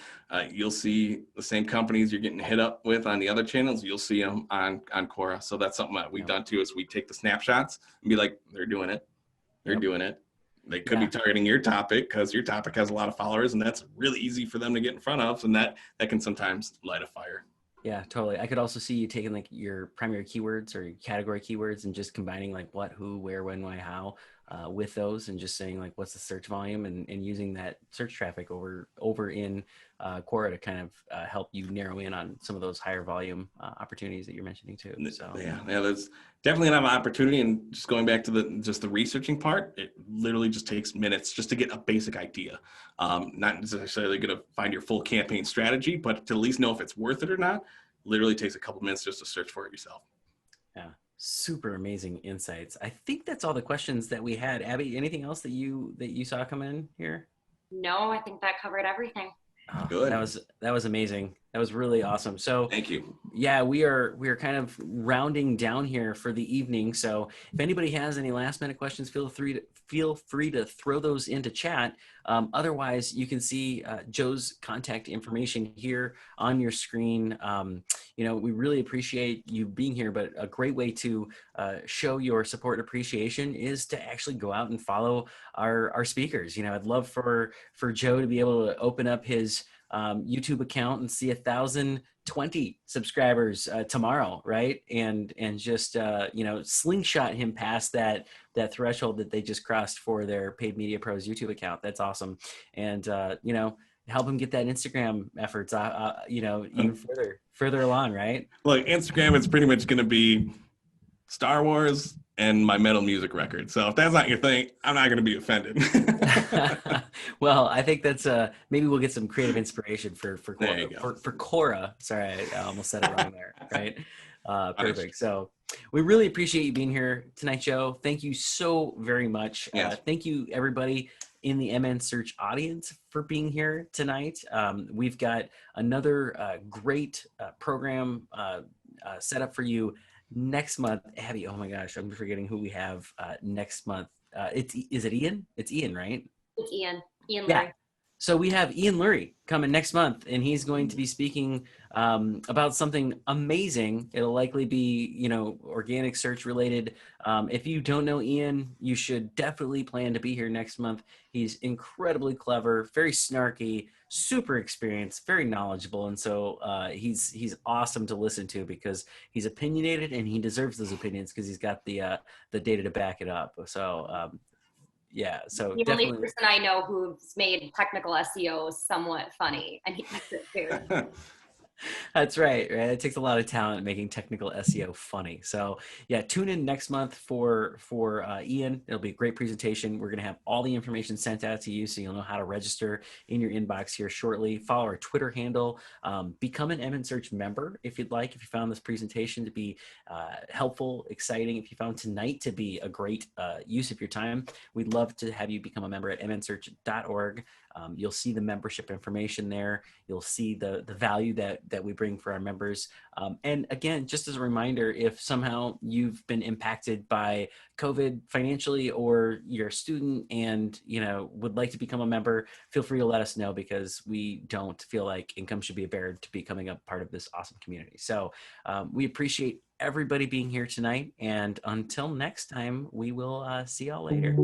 You'll see the same companies you're getting hit up with on the other channels. You'll see them on Quora. So that's something that we've done too, is we take the snapshots and be like, they're doing it. They're doing it. They could be targeting your topic because your topic has a lot of followers, and that's really easy for them to get in front of. And that can sometimes light a fire. Yeah, totally. I could also see you taking like your primary keywords or your category keywords and just combining like what, who, where, when, why, how with those, and just saying like what's the search volume, and using that search traffic over in Quora to kind of help you narrow in on some of those higher volume opportunities that you're mentioning too. So yeah, there's definitely an opportunity. And just going back to the researching part, it literally just takes minutes just to get a basic idea. Not necessarily going to find your full campaign strategy, but to at least know if it's worth it or not. Literally takes a couple minutes just to search for it yourself. Yeah, super amazing insights. I think that's all the questions that we had. Abby, anything else that you saw come in here? No, I think that covered everything. Oh, Good. That was amazing. That was really awesome. So thank you. Yeah, we are kind of rounding down here for the evening. So if anybody has any last minute questions, feel free to throw those into chat. Otherwise, you can see Joe's contact information here on your screen. We really appreciate you being here, but a great way to show your support and appreciation is to actually go out and follow our speakers. I'd love for Joe to be able to open up his YouTube account and see 1,020 subscribers tomorrow, right? And just slingshot him past that threshold that they just crossed for their Paid Media Pros YouTube account. That's awesome. And help him get that Instagram efforts even further along, right? Look, Instagram is pretty much going to be Star Wars and my metal music record. So if that's not your thing, I'm not going to be offended. Well, I think that's maybe we'll get some creative inspiration for Quora. Sorry, I almost said it wrong there. Right. Perfect. So we really appreciate you being here tonight, Joe. Thank you so very much. Yes. Thank you, everybody in the MnSearch audience, for being here tonight. We've got another great program set up for you next month. Abby, oh my gosh, I'm forgetting who we have next month. Is it Ian? It's Ian, right? It's Ian. Ian Yeah. Lurie. So we have Ian Lurie coming next month, and he's going to be speaking about something amazing. It'll likely be, organic search related. If you don't know Ian, you should definitely plan to be here next month. He's incredibly clever, very snarky, super experienced, very knowledgeable. And so he's awesome to listen to because he's opinionated, and he deserves those opinions because he's got the data to back it up. So yeah, so the definitely. only person I know who's made technical SEO somewhat funny, and he keeps it very. That's right. It takes a lot of talent making technical SEO funny. So yeah, tune in next month for Ian. It'll be a great presentation. We're going to have all the information sent out to you, so you'll know how to register in your inbox here shortly. Follow our Twitter handle. Become an MnSearch member if you'd like. If you found this presentation to be helpful, exciting, if you found tonight to be a great use of your time, we'd love to have you become a member at mnsearch.org. You'll see the membership information there. You'll see the value that we bring for our members. And again, just as a reminder, if somehow you've been impacted by COVID financially, or you're a student and would like to become a member, feel free to let us know, because we don't feel like income should be a barrier to becoming a part of this awesome community. So we appreciate everybody being here tonight. And until next time, we will see y'all later.